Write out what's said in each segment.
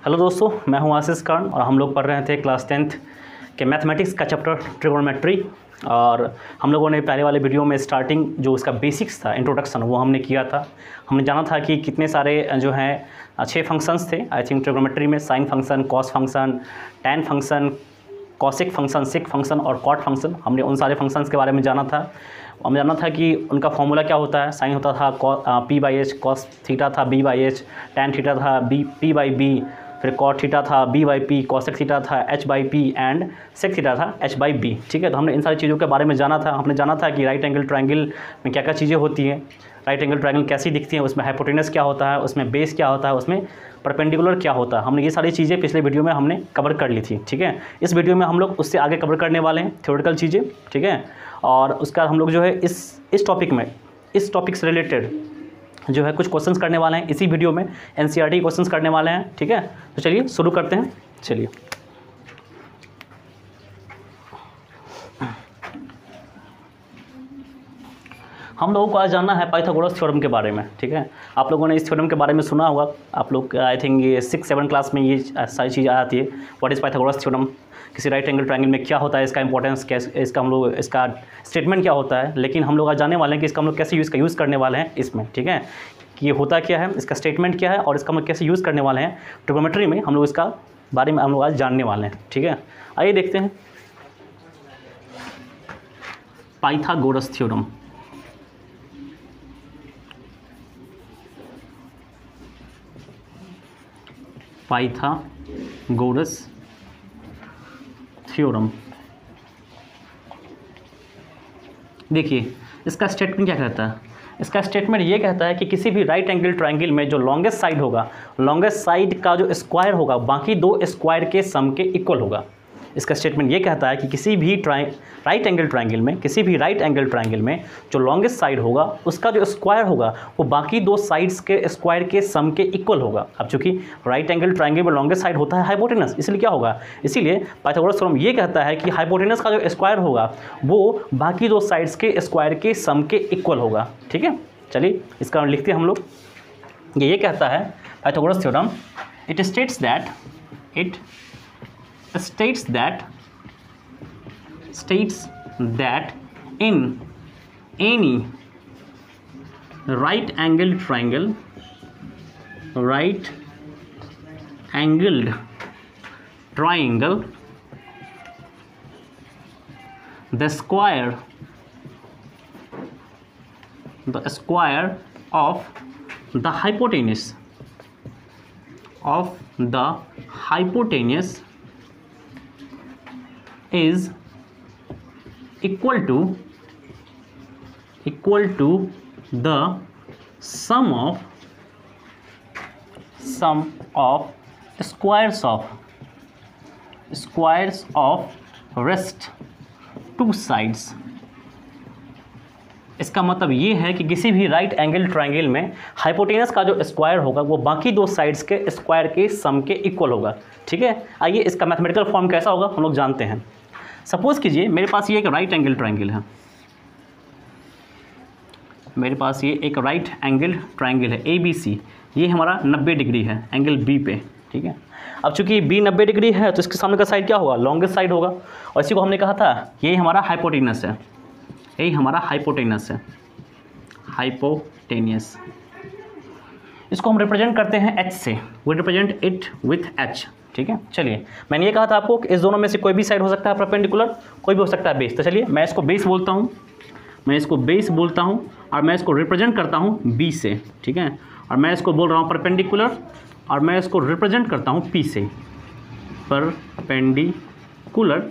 Hello दोस्तों, मैं हूं आशीष कर्ण और हम लोग पढ़ रहे थे क्लास 10th के मैथमेटिक्स का चैप्टर ट्रिगोनोमेट्री। और हम लोगों ने पहले वाले वीडियो में स्टार्टिंग जो उसका बेसिक्स था, इंट्रोडक्शन, वो हमने किया था। हमने जाना था कि कितने सारे जो हैं 6 फंक्शंस थे आई थिंक ट्रिगोनोमेट्री में। Sine function, cos function, tan function, cosec function, sec function और कॉट फंक्शन। हमने उन सारे फंक्शंस के बारे में जाना था। हमें जानना था कि उनका फॉर्मूला क्या होता है। साइन होता था p/h, कॉस थीटा था b/h, टैन थीटा था p/b, फिर कॉट थीटा था b/p, कॉसेक थीटा था h/p एंड सेक थीटा था h/b। ठीक है, तो हमने इन सारी चीज़ों के बारे में जाना था। हमने जाना था कि राइट एंगल ट्रायंगल में क्या क्या चीज़ें होती हैं, राइट एंगल ट्रायंगल कैसी दिखती हैं, उसमें हाइपोटेनस क्या होता है, उसमें बेस क्या होता है, उसमें परपेंडिकुलर क्या होता है। हमने ये सारी चीज़ें पिछले वीडियो में हमने कवर कर ली थी। ठीक है, इस वीडियो में हम लोग उससे आगे कवर करने वाले हैं थ्योरेटिकल चीज़ें। ठीक है, और उसका हम लोग जो है इस टॉपिक में, इस टॉपिक से रिलेटेड जो है कुछ क्वेश्चंस करने वाले हैं इसी वीडियो में। एनसीईआरटी क्वेश्चंस करने वाले हैं। ठीक है, तो चलिए शुरू करते हैं। चलिए, हम लोगों को आज जानना है पाइथागोरस थ्योरम के बारे में। ठीक है, आप लोगों ने इस थ्योरम के बारे में सुना होगा। आप लोग आई थिंक ये 6-7 क्लास में ये सारी चीज़ आती है। व्हाट इज़ पाइथागोरस थ्योरम, किसी राइट एंगल ट्रायंगल में क्या होता है, इसका इंपॉर्टेंस कैसे, इसका हम लोग इसका स्टेटमेंट क्या होता है। लेकिन हम लोग आज जानने वाले हैं कि इसका हम लोग कैसे यूज़ करने वाले हैं इसमें। ठीक है, कि ये होता क्या है, इसका स्टेटमेंट क्या है और इसका हम लोग कैसे यूज़ करने वाले हैं ट्रिगोनोमेट्री में। हम लोग इसका बारे में हम लोग आज जानने वाले हैं। ठीक है, आइए देखते हैं पाइथागोरस थ्योरम। पाइथागोरस थ्योरम, देखिए इसका स्टेटमेंट क्या कहता है। इसका स्टेटमेंट ये कहता है कि किसी भी राइट एंगल ट्रायंगल में जो लॉन्गेस्ट साइड होगा, लॉन्गेस्ट साइड का जो स्क्वायर होगा बाकी 2 स्क्वायर के सम के इक्वल होगा। इसका स्टेटमेंट ये कहता है कि किसी भी राइट एंगल ट्रायंगल में, किसी भी राइट एंगल ट्रायंगल में जो लॉन्गेस्ट साइड होगा उसका जो स्क्वायर होगा वो बाकी 2 साइड्स के स्क्वायर के सम के इक्वल होगा। अब चूंकि राइट एंगल ट्रायंगल में लॉन्गेस्ट साइड होता है हाइपोटेनस, इसलिए क्या होगा, इसीलिए पाइथागोरस थ्योरम ये कहता है कि हाइपोटेनस का जो स्क्वायर होगा वो बाकी 2 साइड्स के स्क्वायर के सम के इक्वल होगा। ठीक है, चलिए इसका लिखते हैं हम लोग। ये कहता है Pythagoras theorem, it states that in any right angled triangle, the square of the hypotenuse is equal to the sum of squares of rest 2 sides। इसका मतलब ये है कि किसी भी राइट एंगल ट्रायंगल में हाइपोटेनस का जो स्क्वायर होगा वो बाकी 2 साइड्स के स्क्वायर के सम के इक्वल होगा। ठीक है, आइए इसका मैथमेटिकल फॉर्म कैसा होगा हम लोग जानते हैं। सपोज कीजिए मेरे पास ये एक राइट एंगल ट्रायंगल है, मेरे पास ये एक राइट एंगल ट्रायंगल है ABC। ये हमारा 90 डिग्री है एंगल B पे। ठीक है, अब चूंकि B 90 डिग्री है तो इसके सामने का साइड क्या होगा, लॉन्गेस्ट साइड होगा। और इसी को हमने कहा था ये हमारा हाइपोटेनस है, यही हमारा हाइपोटेनस है, हाइपोटेनियस। इसको हम रिप्रेजेंट करते हैं H से, we represent it with H। ठीक है, चलिए मैंने ये कहा था आपको कि इस दोनों में से कोई भी साइड हो सकता है परपेंडिकुलर, कोई भी हो सकता है बेस। तो चलिए मैं इसको बेस बोलता हूँ, और मैं इसको रिप्रेजेंट करता हूँ B से। ठीक है, और मैं इसको बोल रहा हूँ परपेंडिकुलर, और मैं इसको रिप्रेजेंट करता हूँ P से, परपेंडिकुलर,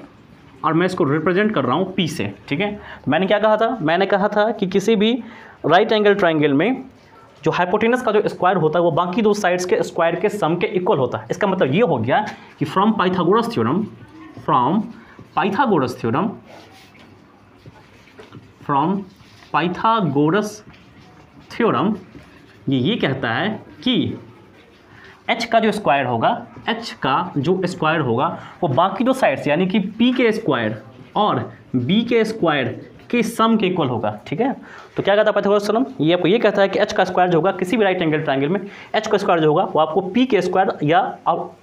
और मैं इसको रिप्रेजेंट कर रहा हूँ P से। ठीक है, मैंने क्या कहा था, मैंने कहा था कि किसी भी राइट एंगल ट्रायंगल में जो हाइपोटेनस का जो स्क्वायर होता है वो बाकी 2 साइड्स के स्क्वायर के सम के इक्वल होता है। इसका मतलब ये हो गया कि फ्रॉम पाइथागोरस थ्योरम ये कहता है कि h का जो स्क्वायर होगा वो बाकी 2 साइड्स यानी कि p के स्क्वायर और b के स्क्वायर के सम के इक्वल होगा। ठीक है, तो क्या कहता है पाइथागोरस थ्योरम, ये आपको ये कहता है कि एच का स्क्वायर जो होगा किसी भी राइट एंगल ट्रायंगल में एच का स्क्वायर जो होगा वो आपको पी के स्क्वायर या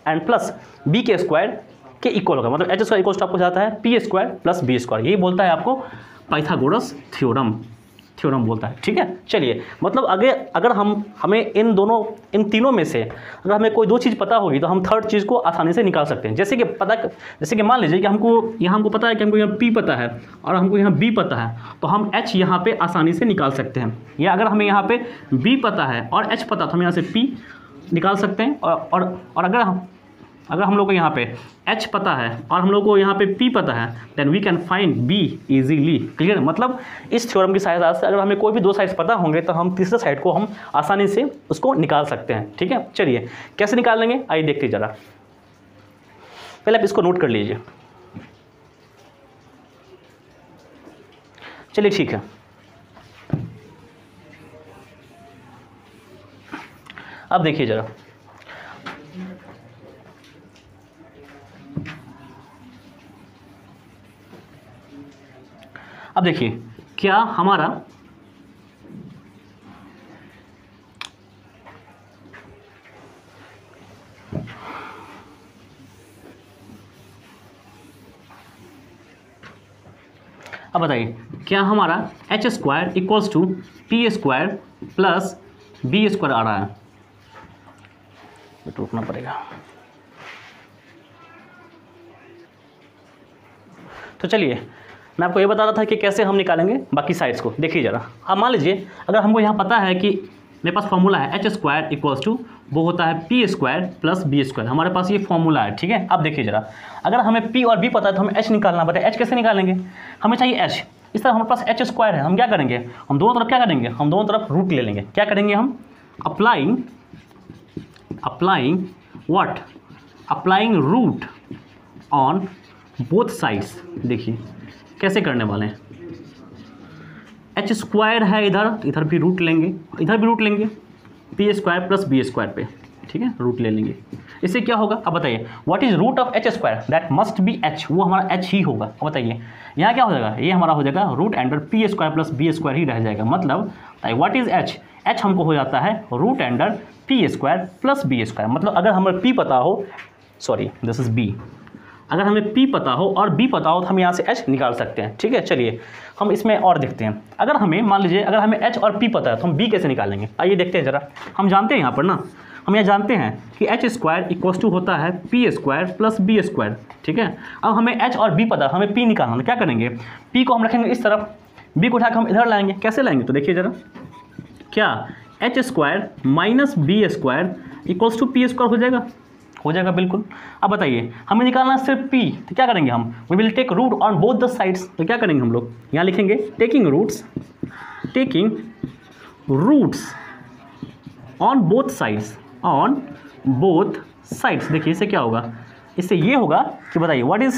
एंड प्लस बी के स्क्वायर के इक्वल होगा। मतलब एच स्क्वायर इक्वल टू आपको जाता है P square plus B square, यही बोलता है आपको पाइथागोरस थ्योरम बोलता है। ठीक है, चलिए मतलब अगर हमें इन तीनों में से अगर हमें कोई दो चीज़ पता होगी तो हम थर्ड चीज़ को आसानी से निकाल सकते हैं। जैसे कि मान लीजिए कि हमको पता है कि हमको यहाँ P पता है और हमको यहाँ B पता है, तो हम H यहाँ पे आसानी से निकाल सकते हैं। या अगर हमें यहाँ पे B पता है और H पता तो हम यहाँ से P निकाल सकते हैं। और अगर हम लोग को यहाँ पे H पता है और हम लोग को यहाँ पे P पता है, then we can find B easily. Clear, मतलब इस थ्योरम की सहायता से अगर हमें कोई भी दो साइड्स पता होंगे तो हम तीसरे साइड को हम आसानी से उसको निकाल सकते हैं। ठीक है, चलिए कैसे निकाल लेंगे आइए देखते जरा। पहले आप इसको नोट कर लीजिए। चलिए ठीक है, अब देखिए जरा, अब देखिए क्या हमारा अब बताइए क्या हमारा H square equals to P square plus B square आ रहा है? रुकना पड़ेगा। तो चलिए मैं आपको ये बता रहा था कि कैसे हम निकालेंगे बाकी साइड्स को। देखिए ज़रा, अब मान लीजिए अगर हमको यहाँ पता है कि मेरे पास फॉर्मूला है एच स्क्वायर इक्वल्स टू वो होता है P square plus B square, हमारे पास ये फॉर्मूला है। ठीक है, अब देखिए ज़रा, अगर हमें पी और बी पता है तो हमें एच निकालना पड़ता है। एच कैसे निकालेंगे, हमें चाहिए एच, इस तरह हमारे पास एच स्क्वायर है, हम क्या करेंगे, हम दोनों तरफ क्या करेंगे, हम दोनों तरफ रूट ले लेंगे। क्या करेंगे हम, applying what, applying root on both sides. देखिए कैसे करने वाले हैं, एच स्क्वायर है इधर भी रूट लेंगे, इधर भी रूट लेंगे, P square plus B square पे। ठीक है, रूट ले लेंगे, इससे क्या होगा, अब बताइए what is root of H square, that must be H, वो हमारा एच ही होगा। अब बताइए यहाँ क्या हो जाएगा, ये हमारा हो जाएगा root under P square plus B square ही रह जाएगा। मतलब व्हाट इज एच, एच हमको हो जाता है root under P square plus B square. मतलब अगर हमें पी पता हो, सॉरी दिस इज बी, अगर हमें P पता हो और B पता हो तो हम यहाँ से H निकाल सकते हैं। ठीक है, चलिए हम इसमें और देखते हैं। अगर हमें मान लीजिए अगर हमें H और P पता है तो हम B कैसे निकालेंगे, आइए देखते हैं ज़रा। हम जानते हैं यहाँ पर ना, हम यहाँ जानते हैं कि एच स्क्वायर इक्वल्स टू होता है P square plus B square. ठीक है, अब हमें एच और बी पता है, हमें P निकालना है, क्या करेंगे, P को हम रखेंगे इस तरफ, B को उठाकर हम इधर लाएंगे। कैसे लाएंगे, तो देखिए ज़रा, क्या H square minus B square equals to P square हो जाएगा बिल्कुल। अब बताइए हमें निकालना है सिर्फ P, तो क्या करेंगे हम, we will take root on both the sides. तो क्या करेंगे हम लोग, यहाँ लिखेंगे taking roots on both sides. देखिए इससे क्या होगा, इससे ये होगा कि बताइए what is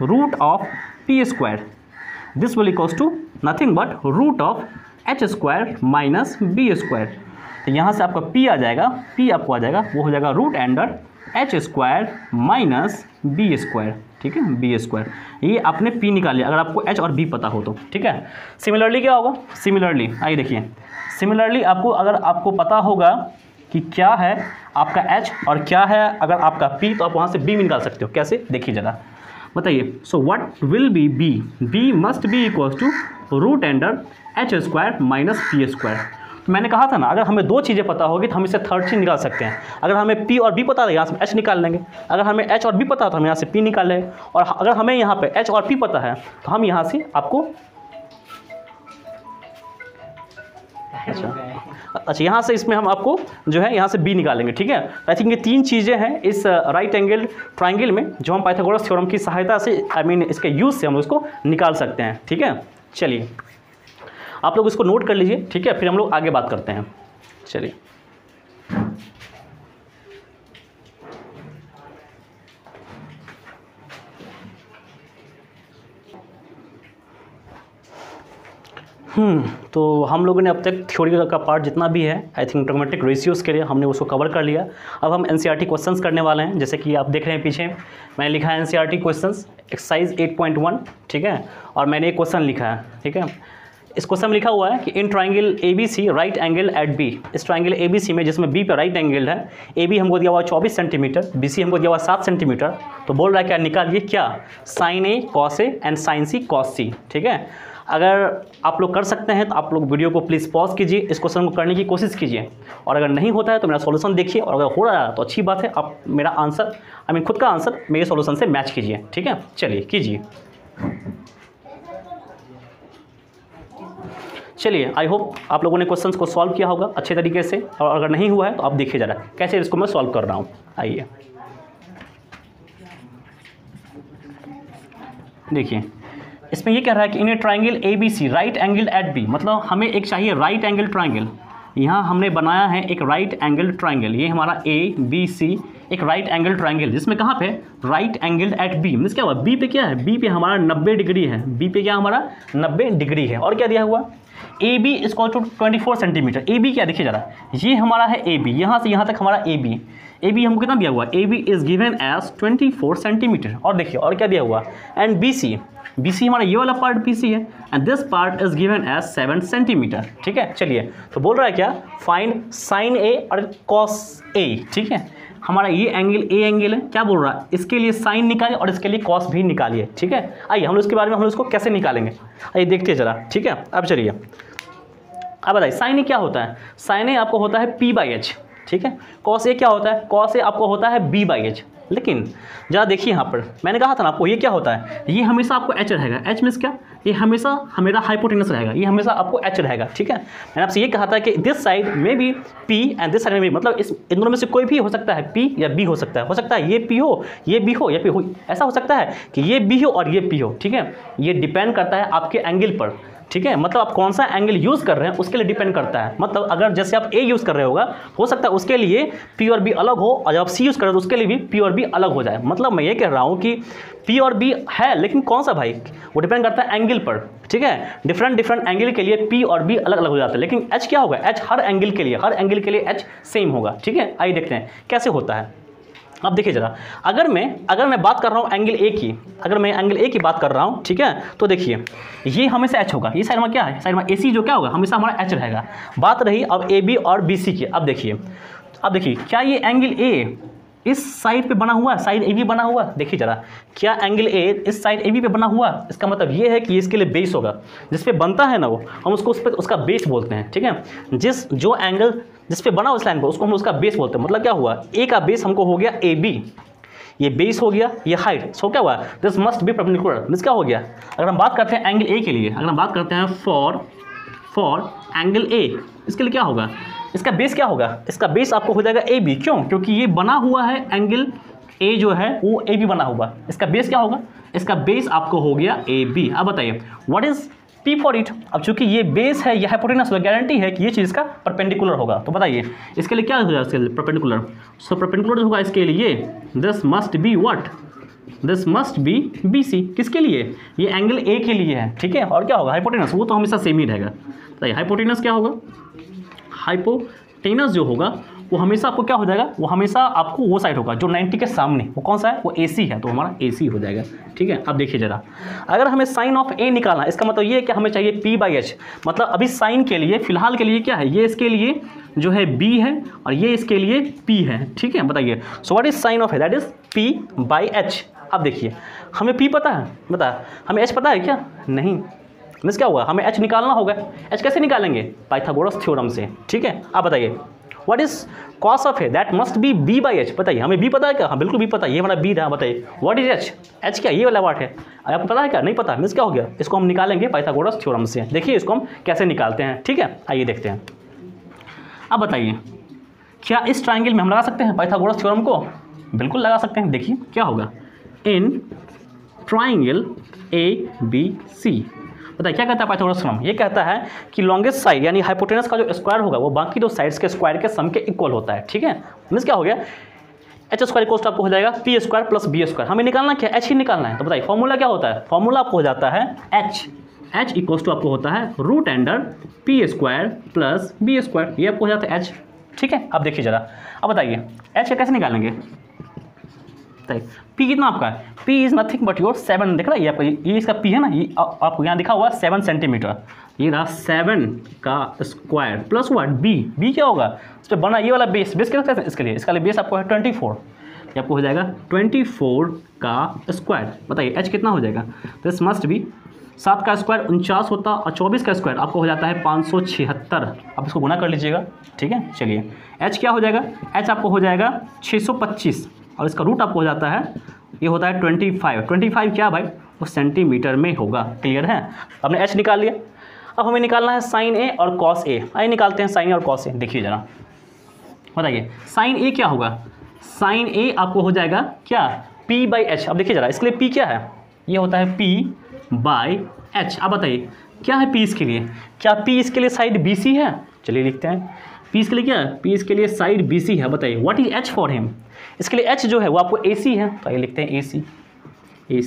root of P square, this will equals to nothing but root of H square minus B square. तो यहाँ से आपका P आ जाएगा, P आपको आ जाएगा वो हो जाएगा root under H square minus B square. ठीक है, बी स्क्वायर, ये आपने P निकाल लिया अगर आपको H और B पता हो तो। ठीक है, सिमिलरली क्या होगा, सिमिलरली आइए देखिए, सिमिलरली आपको अगर आपको पता होगा कि क्या है आपका H और क्या है अगर आपका P, तो आप वहाँ से B भी निकाल सकते हो। कैसे, देखिए ज़रा, बताइए। So what will be B must be equals to root under H square minus P square. तो मैंने कहा था ना, अगर हमें दो चीज़ें पता होगी तो हम इससे थर्ड चीज़ निकाल सकते हैं। अगर हमें P और B पता है यहाँ से H निकाल लेंगे, अगर हमें H और B पता है तो हम यहाँ से P निकाल लेंगे, और अगर हमें यहाँ पे H और P पता है तो हम यहाँ से आपको अच्छा यहाँ से इसमें हम आपको जो है यहाँ से B निकालेंगे। ठीक है, आई थिंक ये तीन चीज़ें हैं इस राइट एंगल ट्राइंगल में जो हम पाइथागोरस थ्योरम की सहायता से इसके यूज़ से हम उसको निकाल सकते हैं। ठीक है, चलिए आप लोग इसको नोट कर लीजिए। ठीक है, फिर हम लोग आगे बात करते हैं। चलिए तो हम लोगों ने अब तक थ्योरी का पार्ट जितना भी है आई थिंक ट्रिग्नोमेट्रिक रेशियोज़ के लिए हमने उसको कवर कर लिया। अब हम एनसीईआरटी क्वेश्चंस करने वाले हैं। जैसे कि आप देख रहे हैं पीछे मैंने लिखा है एनसीईआरटी क्वेश्चंस, एक्सरसाइज 8.1, ठीक है। और मैंने एक क्वेश्चन लिखा है, ठीक है। इस क्वेश्चन में लिखा हुआ है कि in triangle ABC right angle at B, इस ट्राइंगल ABC में जिसमें B पे राइट एंगल है, AB हमको दिया हुआ 24 सेंटीमीटर, BC हमको दिया हुआ 7 सेंटीमीटर, तो बोल रहा है क्या निकालिए क्या, sine A cos A and sine C cos C, ठीक है। अगर आप लोग कर सकते हैं तो आप लोग वीडियो को प्लीज़ पॉज कीजिए, इस क्वेश्चन को करने की कोशिश कीजिए, और अगर नहीं होता है तो मेरा सॉल्यूशन देखिए, और अगर हो रहा है तो अच्छी बात है, आप मेरा आंसर खुद का आंसर मेरे सॉल्यूशन से मैच कीजिए, ठीक है। चलिए कीजिए। चलिए, आई होप आप लोगों ने क्वेश्चंस को सॉल्व किया होगा अच्छे तरीके से, और अगर नहीं हुआ है तो आप देखिए ज़रा कैसे इसको मैं सॉल्व कर रहा हूँ। आइए देखिए, इसमें ये कह रहा है कि in a triangle ABC right angle at B, मतलब हमें एक चाहिए राइट एंगल ट्राइंगल। यहाँ हमने बनाया है एक राइट एंगल ट्राइंगल, ये हमारा ABC एक राइट एंगल ट्राइंगल, जिसमें कहाँ पे right angle at B, means क्या हुआ, B पे क्या है, B पे हमारा 90 डिग्री है, B पे क्या हमारा 90 डिग्री है, और क्या दिया हुआ AB equal to 24 centimetre. AB क्या देखिए ज़रा, ये हमारा है AB, यहाँ से यहाँ तक हमारा AB हमको कितना दिया हुआ, AB is given as 24 centimetre, और देखिए और क्या दिया हुआ, एंड BC हमारा ये वाला पार्ट BC है, and this part is given as 7 centimetre, ठीक है। चलिए, तो बोल रहा है क्या, फाइंड साइन A और कॉस A, ठीक है। हमारा ये एंगल A एंगल है, क्या बोल रहा है, इसके लिए साइन निकालिए और इसके लिए कॉस भी निकालिए, ठीक है। आइए हम लोग इसके बारे में हम लोग इसको कैसे निकालेंगे, आइए देखते हैं ज़रा, ठीक है। अब चलिए, अब बताइए साइन A क्या होता है, साइन A आपको होता है P/H, ठीक है। कॉस A क्या होता है, कॉस A आपको होता है B/H, लेकिन जरा देखिए यहाँ पर मैंने कहा था ना आपको, ये क्या होता है, ये हमेशा आपको H रहेगा, H मीन्स क्या, ये हमेशा मेरा हाइपोटेनस रहेगा, ये हमेशा आपको H रहेगा, ठीक है। मैंने आपसे ये कहा था कि दिस साइड में भी P एंड दिस साइड में भी, मतलब इन दोनों में से कोई भी हो सकता है, P या B हो सकता है ये P हो, ये B हो, या P हो, ऐसा हो सकता है कि ये B हो और ये P हो, ठीक है। ये डिपेंड करता है आपके एंगल पर, ठीक है, मतलब आप कौन सा एंगल यूज़ कर रहे हैं उसके लिए डिपेंड करता है। मतलब अगर जैसे आप A यूज़ कर रहे होगा, हो सकता है उसके लिए P और B अलग हो, और जब आप C यूज़ कर रहे हो तो उसके लिए भी P और B अलग हो जाए। मतलब मैं ये कह रहा हूँ कि P और B है, लेकिन कौन सा भाई, वो डिपेंड करता है एंगल पर, ठीक है। डिफरेंट एंगल के लिए P और B अलग अलग हो जाते हैं, लेकिन H क्या होगा, H हर एंगल के लिए H सेम होगा, ठीक है। आइए देखते हैं कैसे होता है। अब देखिए ज़रा, अगर मैं बात कर रहा हूँ एंगल A की, अगर मैं एंगल A की बात कर रहा हूँ, ठीक है, तो देखिए ये हमेशा H होगा, ये साइड में क्या है, साइड में AC जो क्या होगा, हमेशा हमारा H रहेगा। बात रही अब AB और BC की, अब देखिए क्या ये एंगल A इस साइड पे बना हुआ है, साइड AB बना हुआ, देखिए ज़रा, क्या एंगल A इस साइड AB पे बना हुआ, इसका मतलब ये है कि इसके लिए बेस होगा, जिस पे बनता है ना वो, हम उसको उस पर उसका बेस बोलते हैं, ठीक है। जो एंगल जिस पे बना उस लाइन पर उसको हम उसका बेस बोलते हैं। मतलब क्या हुआ, A का बेस हमको हो गया AB, ये बेस हो गया, ये हाइट, सो क्या हुआ, this must be perpendicular, means क्या हो गया। अगर हम बात करते हैं एंगल A के लिए, अगर हम बात करते हैं फॉर एंगल A, इसके लिए क्या होगा, इसका बेस क्या होगा, इसका बेस आपको हो जाएगा AB, क्यों, क्योंकि ये बना हुआ है एंगल A जो है वो AB बना हुआ, इसका बेस क्या होगा, इसका बेस आपको हो गया AB। अब बताइए what is P for it, अब चूंकि ये बेस है, यह हाइपोटेनस है, गारंटी है कि ये चीज़ का परपेंडिकुलर होगा, तो बताइए इसके लिए क्या होगा, इसके लिए परपेंडिकुलर, सो परपेंडिकुलर होगा इसके लिए, this must be what, this must be BC, किसके लिए, ये एंगल A के लिए है, ठीक है। और क्या होगा, हाइपोटेनस, वो तो हमेशा सेम ही रहेगा। बताइए हाइपोटेनस क्या होगा, हाइपोटेनस जो होगा वो हमेशा आपको क्या हो जाएगा, वो हमेशा आपको वो साइड होगा जो 90 के सामने, वो कौन सा है, वो AC है, तो हमारा AC हो जाएगा, ठीक है। अब देखिए ज़रा, अगर हमें साइन ऑफ A निकालना है, इसका मतलब ये है कि हमें चाहिए P/H, मतलब अभी साइन के लिए फिलहाल के लिए क्या है, ये इसके लिए जो है B है और ये इसके लिए P है, ठीक है। बताइए so what is sign of A, that is P/H। अब देखिए हमें P पता है, हमें H पता है क्या, नहीं, मीन्स क्या हुआ, हमें H निकालना होगा। H कैसे निकालेंगे, पाइथागोरस थ्योरम से, ठीक है। अब बताइए what is cos of A, that must B B/H। बताइए हमें B पता है क्या, हाँ बिल्कुल B पता है, ये हमारा B था। बताइए व्हाट इज H, H क्या, ये वाला पार्ट है, आपको पता है क्या, नहीं पता, मीन्स क्या हो गया, इसको हम निकालेंगे पाइथागोरस थ्योरम से। देखिए इसको हम कैसे निकालते हैं, ठीक है, आइए देखते हैं। अब बताइए क्या इस ट्राइंगल में हम लगा सकते हैं पाइथागोरस थ्योरम को, बिल्कुल लगा सकते हैं। देखिए क्या होगा, इन ट्राइंगल ABC, बताइए क्या कहता है पाइथागोरस थ्योरम, ये कहता है कि लॉन्गेस्ट साइड यानी हाइपोटेनस का जो स्क्वायर होगा वो बाकी दो साइड्स के स्क्वायर के सम के इक्वल होता है, ठीक है। मीन्स क्या हो गया, H² इक्वल आपको हो जाएगा P² प्लस B²। हमें निकालना क्या, H ही निकालना है, तो बताइए फॉर्मूला क्या होता है, फॉर्मूला आपको हो जाता है H इक्वल टू आपको होता है root under P² plus B², ये आपको हो जाता है H, ठीक है। अब देखिए जरा, अब बताइए H कैसे निकालेंगे, बताइए पी कितना आपका है, P is nothing but your 7, देख रहा है ये आपका, ये इसका पी है ना, ये आपको यहाँ दिखा हुआ 7 सेंटीमीटर, ये रहा 7 का स्क्वायर प्लस व्हाट बी क्या होगा इस पर बना ये वाला बेस क्या होता है इसके लिए बेस आपको है 24, ये आपको हो जाएगा 24 का स्क्वायर। बताइए एच कितना हो जाएगा, दिस मस्ट बी 7 का स्क्वायर 49 होता और 24 का स्क्वायर आपको हो जाता है 576, आप इसको गुना कर लीजिएगा, ठीक है। चलिए एच क्या हो जाएगा, एच आपको हो जाएगा 625 और इसका रूट आपको हो जाता है, ये होता है 25 क्या भाई वो सेंटीमीटर में होगा, क्लियर है। हमने एच निकाल लिया, अब हमें निकालना है साइन ए और कॉस ए। आइए निकालते हैं साइन ए और कॉस ए, देखिए ज़रा बताइए साइन ए क्या होगा, साइन ए आपको हो जाएगा क्या P बाई एच। अब देखिए ज़रा इसके लिए P क्या है, ये होता है P बाई एच। अब बताइए क्या है P इसके लिए, क्या P इसके लिए साइड BC है, चलिए लिखते हैं P इसके लिए क्या है, P इसके लिए साइड BC है। बताइए what is H for him, इसके लिए H जो है वो आपको AC है, तो आइए लिखते हैं AC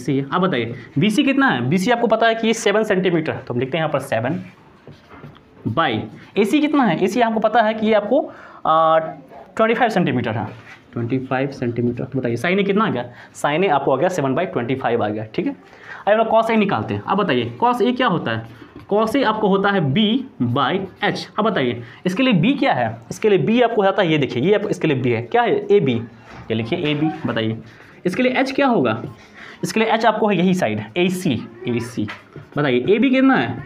है। अब बताइए BC कितना है, BC आपको पता है कि ये 7 सेंटीमीटर, तो हम लिखते हैं यहाँ पर 7 बाई AC कितना है, AC आपको पता है कि ये आपको 25 सेंटीमीटर है, 25 सेंटीमीटर। तो बताइए साइन ए कितना आ गया, साइन ए आपको आ गया 7/25 आ गया, ठीक है। अब हम लोग कॉस ए निकालते हैं। अब बताइए कॉस ए क्या होता है, कॉस ए आपको होता है B बाई एच। अब बताइए इसके लिए B क्या है, इसके लिए B आपको होता है, ये देखिए ये इसके लिए B है, क्या है AB, ये लिखिए AB। बताइए इसके लिए H क्या होगा, इसके लिए H आपको है यही साइड AC। बताइए AB कितना है,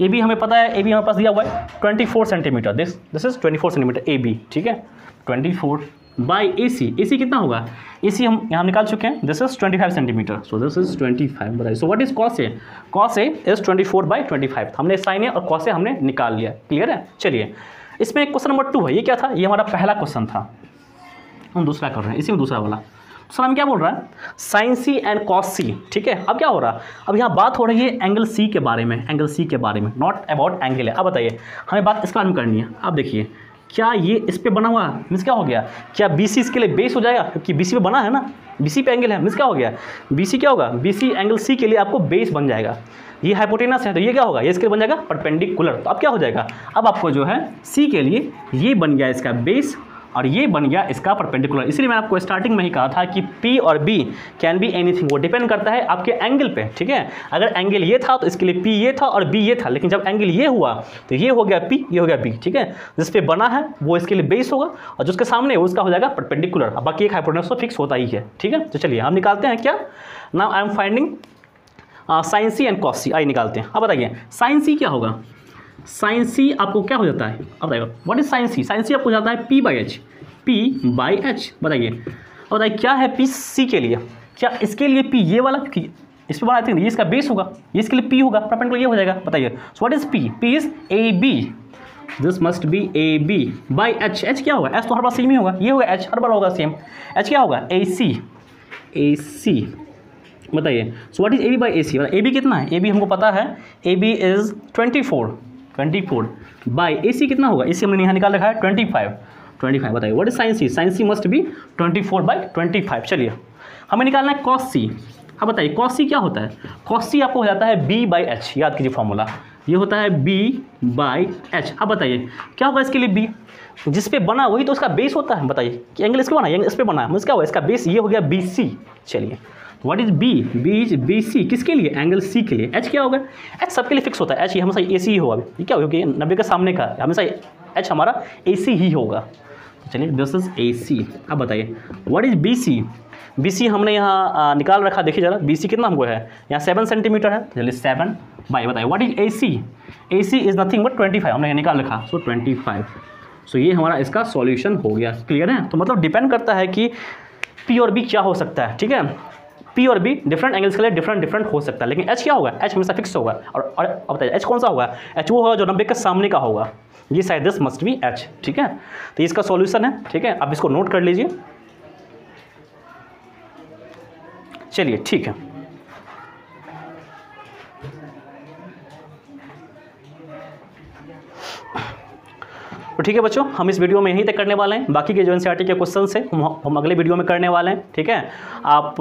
AB हमें पता है, AB हमारे पास दिया हुआ है 24 centimetre, this is 24 centimetre AB, ठीक है 24 बाई AC कितना होगा, AC हम यहाँ निकाल चुके हैं, this is 25 centimetre, so this is 25। बताइए so what is cos A, cos A is 24/25। हमने साइन ए और कॉस ए हमने निकाल लिया, क्लियर है। चलिए इसमें क्वेश्चन नंबर 2 है, ये क्या था, ये हमारा पहला क्वेश्चन था, हम दूसरा कर रहे हैं, इसी में दूसरा वाला दूसरा में क्या बोल रहा है, साइन सी एंड कॉस सी, ठीक है। अब क्या हो रहा है, अब यहाँ बात हो रही है एंगल सी के बारे में, नॉट अबाउट एंगल है। अब बताइए हमें बात इसके बारे में करनी है। अब देखिए क्या ये इस पे बना हुआ मीन्स क्या हो गया, क्या BC इसके लिए बेस हो जाएगा, क्योंकि BC पे बना है ना, BC पे एंगल है, मीन्स क्या हो गया, BC क्या होगा, BC एंगल C के लिए आपको बेस बन जाएगा। ये हाइपोटेनस है तो ये क्या होगा, ये इसके लिए बन जाएगा परपेंडिकुलर। तो अब क्या हो जाएगा, अब आपको जो है C के लिए ये बन गया इसका बेस और ये बन गया इसका परपेंडिकुलर। इसलिए मैं आपको स्टार्टिंग में ही कहा था कि P और B कैन बी एनीथिंग, वो डिपेंड करता है आपके एंगल पे, ठीक है। अगर एंगल ये था तो इसके लिए P ये था और B ये था, लेकिन जब एंगल ये हुआ तो ये हो गया P, ये हो गया B, ठीक है। जिस पे बना है वो इसके लिए बेस होगा और जिसके सामने उसका हो जाएगा परपेंडिकुलर। अब बाकी एक हाइपोटेनस तो फिक्स होता ही है, ठीक है। तो चलिए हम निकालते हैं क्या, now I am finding sine C and cos C. आइए निकालते हैं। अब बताइए साइन सी क्या होगा, साइन सी आपको क्या हो जाता है, अब बताइए what is sine C, sine C आपको जाता है P बाई एच। बताइए अब बताइए क्या है P C के लिए, क्या इसके लिए P ये वाला, क्योंकि इस पर बना थिंक ये इसका बेस होगा, ये इसके लिए P होगा, परपेंडिकुलर ये हो जाएगा। बताइए so what is P is AB, this must be AB by H क्या होगा, H तो हर बार सेम ही होगा, ये होगा H हर बार होगा सेम, H क्या होगा AC। बताइए so what is AB by AC, AB कितना है, AB हमको पता है AB इज 24 बाई AC कितना होगा, AC हमने यहाँ निकाल रखा है 25। बताइए what is sine C must be 24/25। चलिए हमें निकालना है कॉस सी। अब बताइए कॉस सी क्या होता है, कॉस सी आपको हो जाता है B बाई एच, याद कीजिए फॉर्मूला, ये होता है B बाई एच। अब बताइए क्या होगा इसके लिए B, जिस पे बना वही तो उसका बेस होता है। बताइए कि एंगल इसके बना, एंगल इस पे बना है, क्या हुआ इसका बेस, ये हो गया BC। चलिए what is B is BC, किसके लिए, एंगल C के लिए। H क्या होगा, H सबके लिए फिक्स होता है, H ये हमेशा AC ही होगा, ये क्या होगा क्योंकि 90 के सामने का हमेशा H हमारा AC ही होगा। चलिए दिस इज AC। अब बताइए व्हाट इज BC हमने यहाँ निकाल रखा, देखिए जरा BC कितना हमको है, यहाँ 7 सेंटीमीटर है, चलिए 7 बाई। बताइए what is AC is nothing but 25, हमने यहाँ निकाल रखा, सो 25। सो ये हमारा इसका सॉल्यूशन हो गया, क्लियर है। तो मतलब डिपेंड करता है कि P और B क्या हो सकता है, ठीक है। P और B डिफरेंट एंगल्स के लिए डिफरेंट हो सकता है, लेकिन H क्या होगा, H हमेशा फिक्स होगा। और अब बताइए H कौन सा होगा, H वो होगा जो 90 के सामने का होगा, ये side this must be H, ठीक है। तो इसका सॉल्यूशन है, ठीक है, आप इसको नोट कर लीजिए। चलिए ठीक है, तो ठीक है बच्चों, हम इस वीडियो में यहीं तक करने वाले हैं। बाकी के जो एनसीईआरटी के क्वेश्चन है हम अगले वीडियो में करने वाले हैं, ठीक है। आप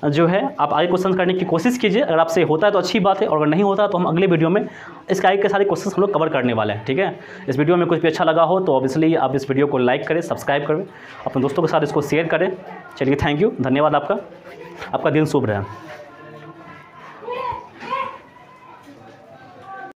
जो है आप आगे क्वेश्चन करने की कोशिश कीजिए। अगर आपसे होता है तो अच्छी बात है, और अगर नहीं होता तो हम अगले वीडियो में इसके आगे के सारे क्वेश्चन हम लोग कवर करने वाले हैं। ठीक है, इस वीडियो में कुछ भी अच्छा लगा हो तो ऑब्वियसली आप इस वीडियो को लाइक करें, सब्सक्राइब करें, अपने दोस्तों के साथ इसको शेयर करें। चलिए, थैंक यू, धन्यवाद आपका दिन शुभ रहे।